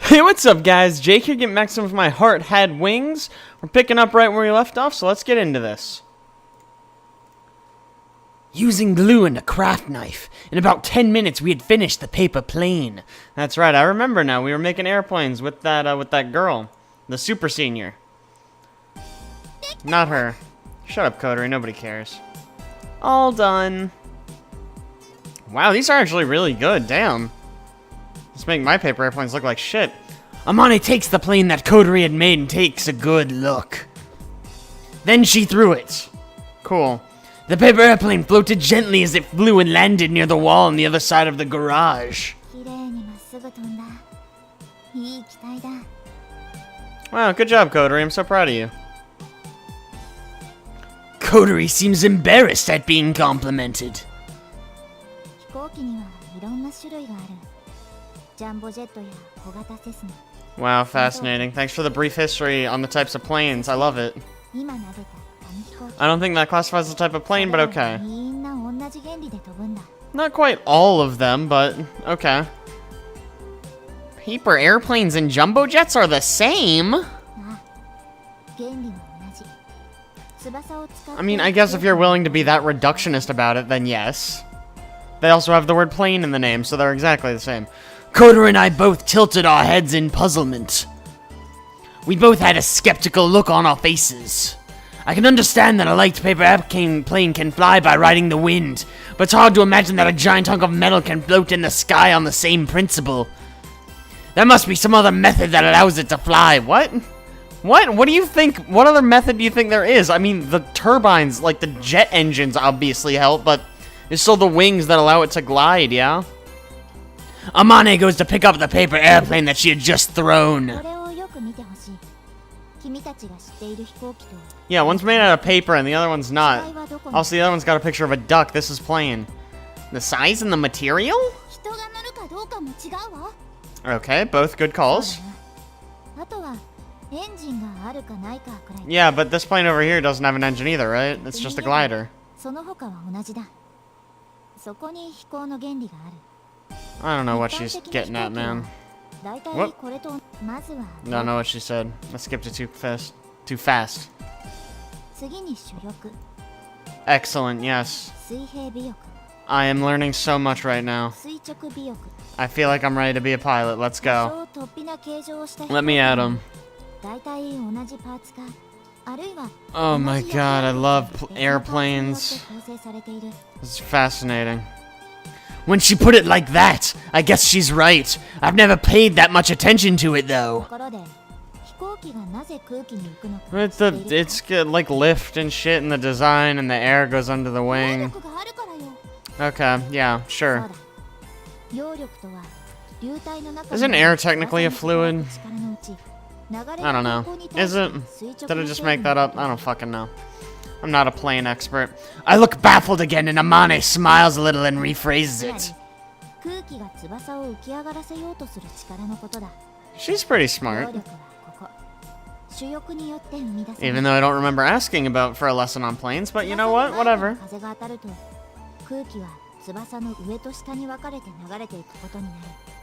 Hey, what's up, guys? Jake here, getting back some of my Heart Had Wings. We're picking up right where we left off, so let's get into this. Using glue and a craft knife. In about 10 minutes, we had finished the paper plane. That's right, I remember now. We were making airplanes with that girl. The super senior. Not her. Shut up, Coterie. Nobody cares. All done. Wow, these are actually really good. Damn. Let's make my paper airplanes look like shit. Amane takes the plane that Coterie had made and takes a good look. Then she threw it. Cool. The paper airplane floated gently as it flew and landed near the wall on the other side of the garage. Wow, good job, Coterie. I'm so proud of you. Coterie seems embarrassed at being complimented. Wow, fascinating. Thanks for the brief history on the types of planes. I love it. I don't think that classifies as a type of plane, but okay. Not quite all of them, but okay. Paper airplanes and jumbo jets are the same? I mean, I guess if you're willing to be that reductionist about it, then yes. They also have the word plane in the name, so they're exactly the same. Coterie and I both tilted our heads in puzzlement. We both had a skeptical look on our faces. I can understand that a light paper airplane can fly by riding the wind, but it's hard to imagine that a giant hunk of metal can float in the sky on the same principle. There must be some other method that allows it to fly. What? What do you think? What other method do you think there is? I mean, the turbines, like the jet engines, obviously help, but it's still the wings that allow it to glide, yeah? Amane goes to pick up the paper airplane that she had just thrown. Yeah, one's made out of paper and the other one's not. Also, the other one's got a picture of a duck. This is plain. The size and the material? Okay, both good calls. Yeah, but this plane over here doesn't have an engine either, right? It's just a glider. I don't know what she's getting at, man. Whoop. Don't know what she said. I skipped it too fast. Excellent, yes. I am learning so much right now. I feel like I'm ready to be a pilot. Let's go. Let me at him. Oh my god, I love airplanes. This is fascinating. When she put it like that, I guess she's right. I've never paid that much attention to it, though. It's good, like lift and shit in the design, and the air goes under the wing. Okay, yeah, sure. Isn't air technically a fluid? I don't know. Is it? Did I just make that up? I don't fucking know. I'm not a plane expert. I look baffled again, and Amane smiles a little and rephrases it. She's pretty smart. Even though I don't remember asking about for a lesson on planes, but you know what? Whatever.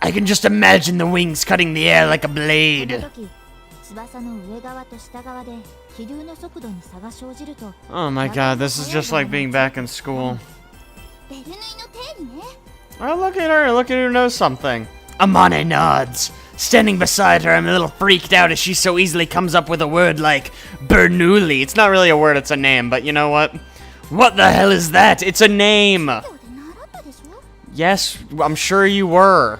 I can just imagine the wings cutting the air like a blade. Oh my god, this is just like being back in school. Oh, look at her. Look at who knows something. Amane nods. Standing beside her, I'm a little freaked out as she so easily comes up with a word like Bernoulli. It's not really a word, it's a name, but you know what? What the hell is that? It's a name! Yes, I'm sure you were.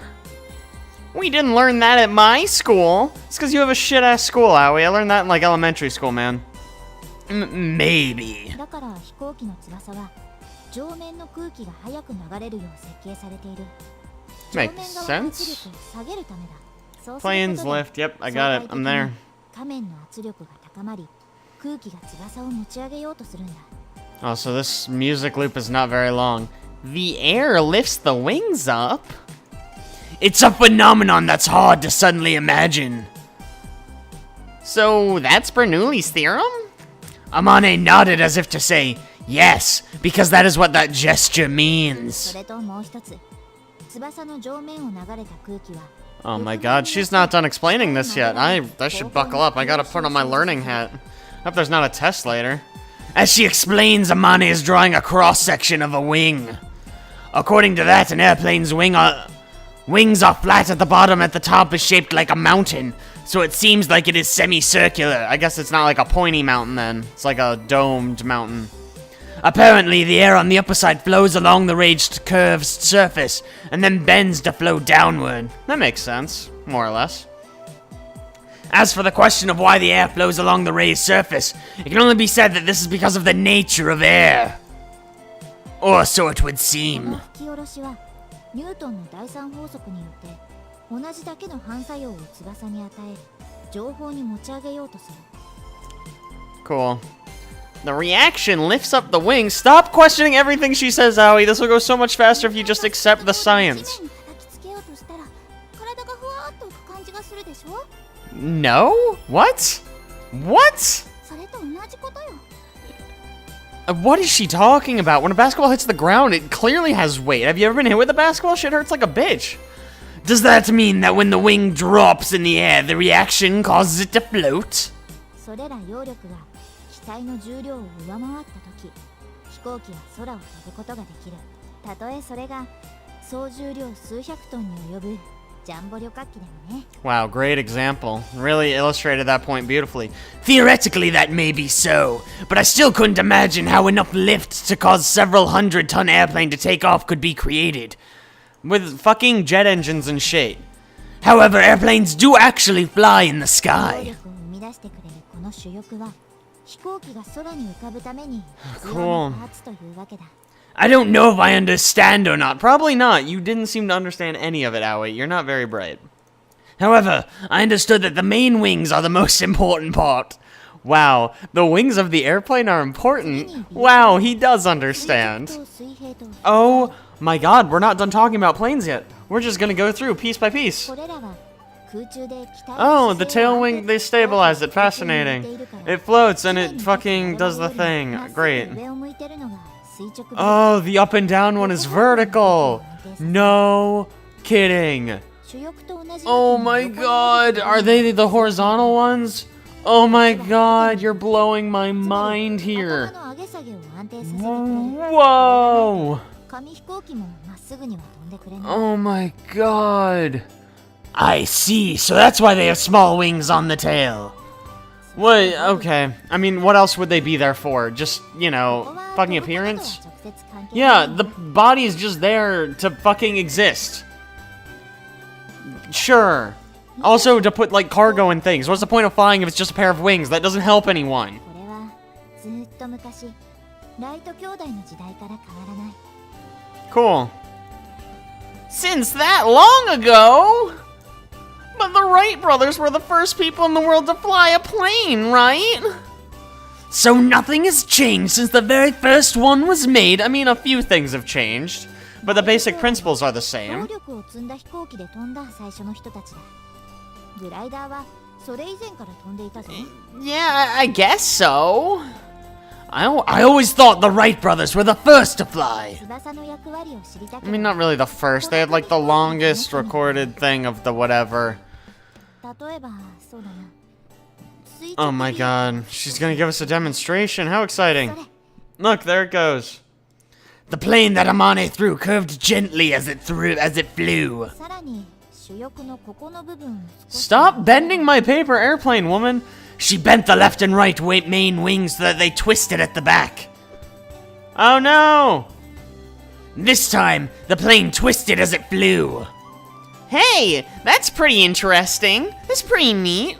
We didn't learn that at my school. It's because you have a shit-ass school, Aoi. I learned that in, like, elementary school, man. Maybe. Makes sense. Planes lift. Yep, I got it. I'm there. Oh, so this music loop is not very long. The air lifts the wings up? It's a phenomenon that's hard to suddenly imagine. So, that's Bernoulli's theorem? Amane nodded as if to say, yes, because that is what that gesture means. Oh my god, she's not done explaining this yet. I should buckle up. I gotta put on my learning hat. Hope there's not a test later. As she explains, Amane is drawing a cross-section of a wing. According to that, an airplane's wings are flat at the bottom, at the top is shaped like a mountain, so it seems like it is semicircular. I guess it's not like a pointy mountain then. It's like a domed mountain. Apparently, the air on the upper side flows along the raised curved surface, and then bends to flow downward. That makes sense, more or less. As for the question of why the air flows along the raised surface, it can only be said that this is because of the nature of air. Or so it would seem. Cool. The reaction lifts up the wings. Stop questioning everything she says, Aoi. This will go so much faster if you just accept the science. No? What? What? What is she talking about? When a basketball hits the ground, it clearly has weight. Have you ever been hit with a basketball? Shit hurts like a bitch. Does that mean that when the wing drops in the air, the reaction causes it to float? Wow, great example. Really illustrated that point beautifully. Theoretically, that may be so, but I still couldn't imagine how enough lift to cause several 100-ton airplane to take off could be created. With fucking jet engines and shit. However, airplanes do actually fly in the sky. Cool. I don't know if I understand or not. Probably not. You didn't seem to understand any of it, Aoi. You're not very bright. However, I understood that the main wings are the most important part. Wow, the wings of the airplane are important? Wow, he does understand. Oh my god, we're not done talking about planes yet. We're just gonna go through piece by piece. Oh, the tail wing, they stabilize it. Fascinating. It floats and it fucking does the thing. Great. Oh, the up and down one is vertical. No kidding. Oh my god, are they the horizontal ones? Oh my god, you're blowing my mind here. Whoa. Oh my god. I see, so that's why they have small wings on the tail. Wait, okay. I mean, what else would they be there for? Just, you know, fucking appearance? Yeah, the body is just there to fucking exist. Sure. Also, to put, like, cargo and things. What's the point of flying if it's just a pair of wings? That doesn't help anyone. Cool. Since that long ago? But the Wright brothers were the first people in the world to fly a plane, right? So nothing has changed since the very first one was made. I mean, a few things have changed, but the basic principles are the same. Yeah, I guess so. I always thought the Wright brothers were the first to fly. I mean, not really the first. They had like the longest recorded thing of the whatever. Oh my god, she's gonna give us a demonstration. How exciting. Look, there it goes. The plane that Amane threw curved gently as it flew. Stop bending my paper airplane, woman. She bent the left and right main wings so that they twisted at the back. Oh no! This time, the plane twisted as it flew. Hey, that's pretty interesting. That's pretty neat.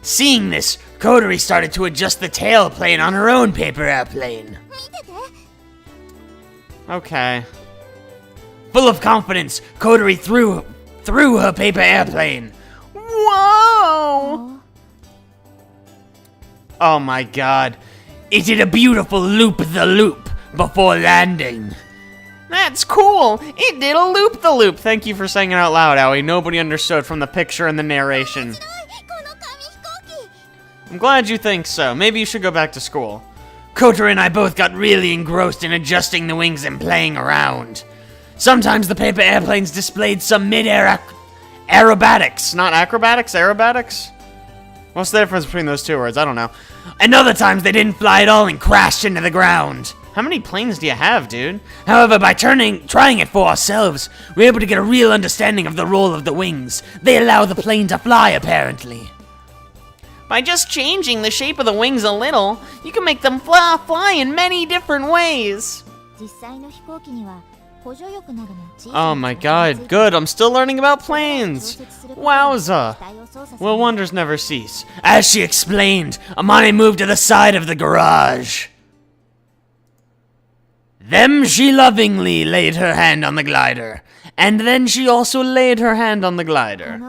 Seeing this, Kodori started to adjust the tail plane on her own paper airplane. Okay. Full of confidence, Kodori threw her paper airplane. Whoa! Oh my god. It did a beautiful loop-the-loop before landing. That's cool. It did a loop-the-loop. Thank you for saying it out loud, Aoi. Nobody understood from the picture and the narration. I'm glad you think so. Maybe you should go back to school. Kotaro and I both got really engrossed in adjusting the wings and playing around. Sometimes the paper airplanes displayed some mid-air Aerobatics, not acrobatics, aerobatics? What's the difference between those two words? I don't know. And other times they didn't fly at all and crashed into the ground. How many planes do you have, dude? However, by trying it for ourselves, we're able to get a real understanding of the role of the wings. They allow the plane to fly, apparently. By just changing the shape of the wings a little, you can make them fly in many different ways. Oh my god, good, I'm still learning about planes! Wowza! Will wonders never cease. As she explained, Amane moved to the side of the garage. Then she lovingly laid her hand on the glider. And then she also laid her hand on the glider.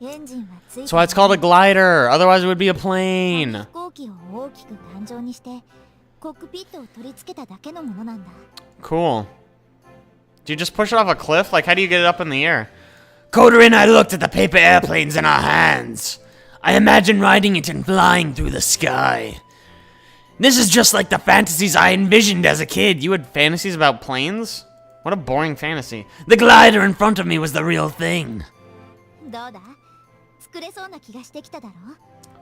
That's why it's called a glider, otherwise it would be a plane. Cool. Do you just push it off a cliff? Like, how do you get it up in the air? Kotori and I looked at the paper airplanes in our hands. I imagined riding it and flying through the sky. This is just like the fantasies I envisioned as a kid. You had fantasies about planes? What a boring fantasy. The glider in front of me was the real thing.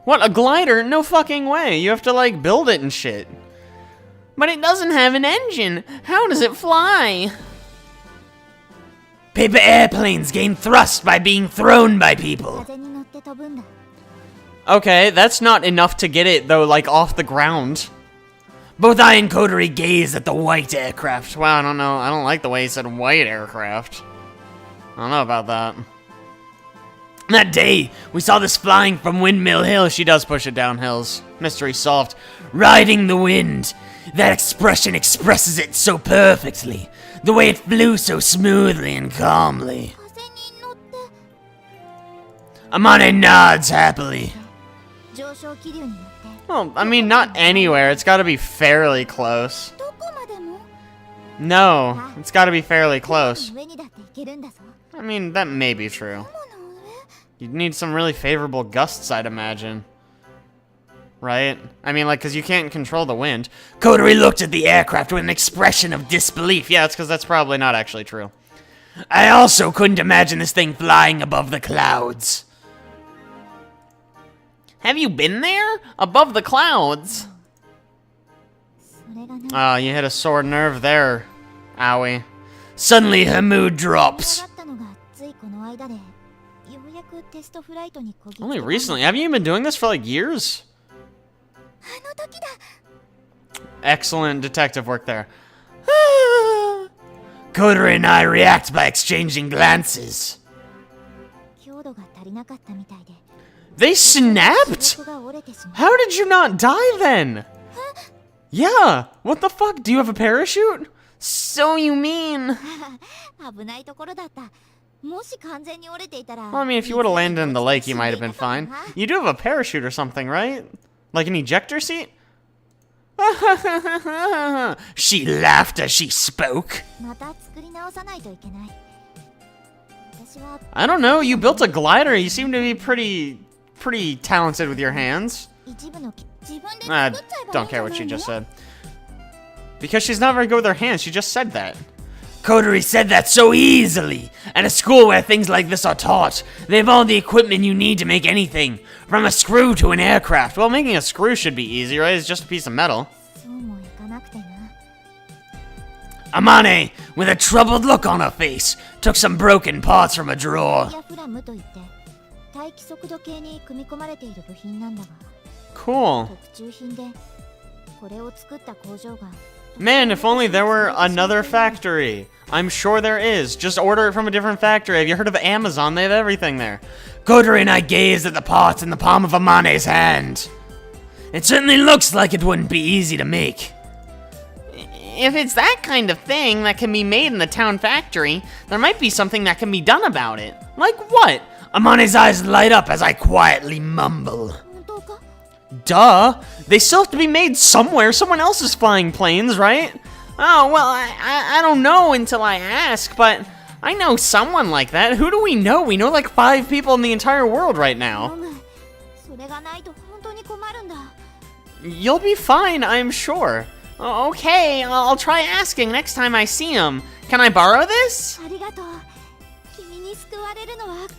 What, a glider? No fucking way. You have to, like, build it and shit. But it doesn't have an engine. How does it fly? Paper airplanes gain thrust by being thrown by people. Okay, that's not enough to get it, though, like, off the ground. Both I and Kotori gazed at the white aircraft. Wow, I don't know. I don't like the way he said white aircraft. I don't know about that. That day, we saw this flying from Windmill Hill. She does push it down hills. Mystery solved. Riding the wind. That expression expresses it so perfectly. The way it flew so smoothly and calmly. Amane nods happily. Well, I mean, not anywhere. It's gotta be fairly close. No, it's gotta be fairly close. I mean, that may be true. You'd need some really favorable gusts, I'd imagine. Right? I mean, like, because you can't control the wind. Kotori looked at the aircraft with an expression of disbelief. Yeah, it's because that's probably not actually true. I also couldn't imagine this thing flying above the clouds. Have you been there? Above the clouds? Oh, you hit a sore nerve there, Aoi. Suddenly, her mood drops. Only recently? Haven't you been doing this for, like, years? Excellent detective work there. Kotori and I react by exchanging glances. They snapped? How did you not die then? Yeah, what the fuck? Do you have a parachute? So you mean... Well, I mean, if you would have landed in the lake, you might have been fine. You do have a parachute or something, right? Like an ejector seat? She laughed as she spoke. I don't know, you built a glider. You seem to be pretty talented with your hands. I don't care what she just said. Because she's not very good with her hands, she just said that. Kotori said that so easily. At a school where things like this are taught, they have all the equipment you need to make anything. From a screw to an aircraft. Well, making a screw should be easy, right? It's just a piece of metal. Amane, with a troubled look on her face, took some broken parts from a drawer. Cool. Man, if only there were another factory. I'm sure there is. Just order it from a different factory. Have you heard of Amazon? They have everything there. Kotori and I gazed at the parts in the palm of Amane's hand. It certainly looks like it wouldn't be easy to make. If it's that kind of thing that can be made in the town factory, there might be something that can be done about it. Like what? Amane's eyes light up as I quietly mumble. Duh! They still have to be made somewhere. Someone else is flying planes, right? Oh, well, I don't know until I ask, but I know someone like that. Who do we know? We know like 5 people in the entire world right now. You'll be fine, I'm sure. Okay, I'll try asking next time I see him. Can I borrow this?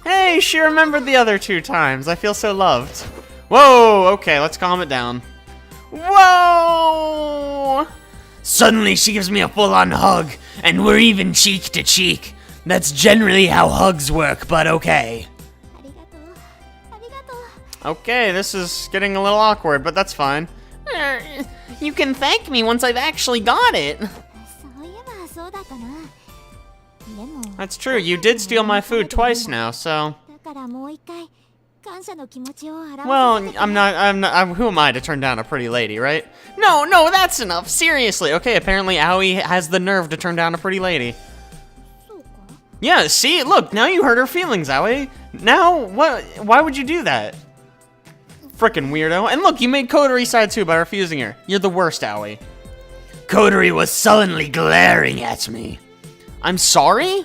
Hey, she remembered the other 2 times. I feel so loved. Whoa, okay, let's calm it down. Whoa! Suddenly she gives me a full-on hug, and we're even cheek to cheek. That's generally how hugs work, but okay. Okay, this is getting a little awkward, but that's fine. You can thank me once I've actually got it. That's true, you did steal my food twice now, so... Well, who am I to turn down a pretty lady, right? No, that's enough, seriously. Okay, apparently Aoi has the nerve to turn down a pretty lady. Yeah, see, look, now you hurt her feelings, Aoi. Now, why would you do that? Frickin' weirdo. And look, you made Kotori sad too by refusing her. You're the worst, Aoi. Kotori was sullenly glaring at me. I'm sorry?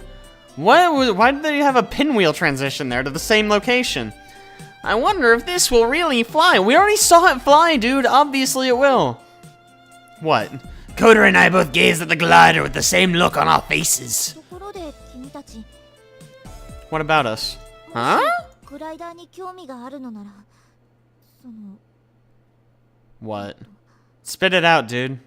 Why did they have a pinwheel transition there to the same location? I wonder if this will really fly. We already saw it fly, dude. Obviously it will. What? Kotori and I both gazed at the glider with the same look on our faces. What about us? Huh? What? Spit it out, dude.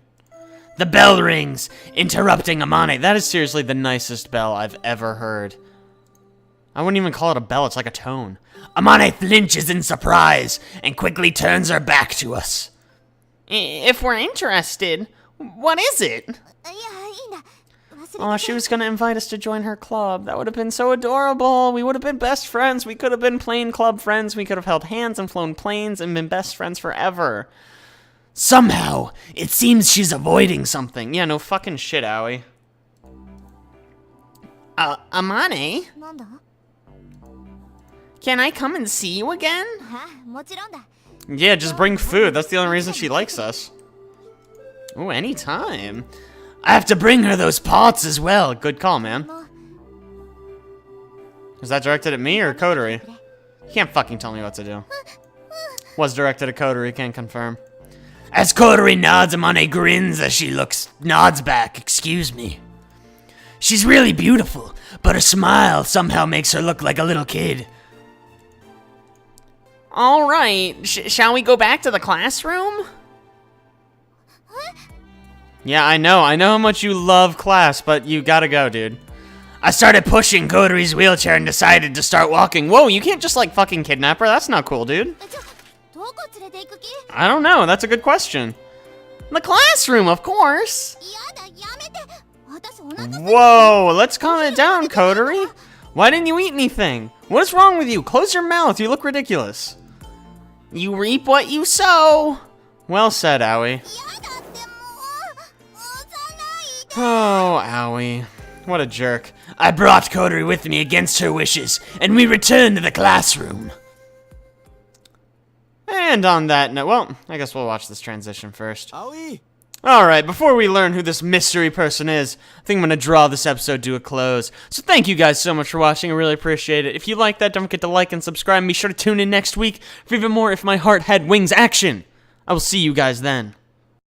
The bell rings, interrupting Amane. That is seriously the nicest bell I've ever heard. I wouldn't even call it a bell, it's like a tone. Amane flinches in surprise and quickly turns her back to us. If we're interested, what is it? Oh, she was gonna invite us to join her club. That would have been so adorable. We would have been best friends. We could have been plane club friends. We could have held hands and flown planes and been best friends forever. Somehow, it seems she's avoiding something. Yeah, no fucking shit, Aoi. Amane? Can I come and see you again? Yeah, just bring food. That's the only reason she likes us. Ooh, anytime. I have to bring her those pots as well. Good call, man. Was that directed at me or Kotori? You can't fucking tell me what to do. Was directed at Kotori, can't confirm. As Kotori nods, Amane grins as she nods back, excuse me. She's really beautiful, but her smile somehow makes her look like a little kid. Alright, shall we go back to the classroom? Yeah, I know how much you love class, but you gotta go, dude. I started pushing Kotori's wheelchair and decided to start walking. Whoa, you can't just like fucking kidnap her, that's not cool, dude. I don't know, that's a good question. The classroom, of course. Whoa, let's calm it down, Kotori. Why didn't you eat anything? What is wrong with you? Close your mouth, you look ridiculous. You reap what you sow. Well said, Aoi. Oh, Aoi. What a jerk. I brought Kotori with me against her wishes, and we returned to the classroom. And on that note, well, I guess we'll watch this transition first. Aoi! Alright, before we learn who this mystery person is, I think I'm going to draw this episode to a close. So thank you guys so much for watching, I really appreciate it. If you like that, don't forget to like and subscribe, and be sure to tune in next week for even more If My Heart Had Wings action. I will see you guys then.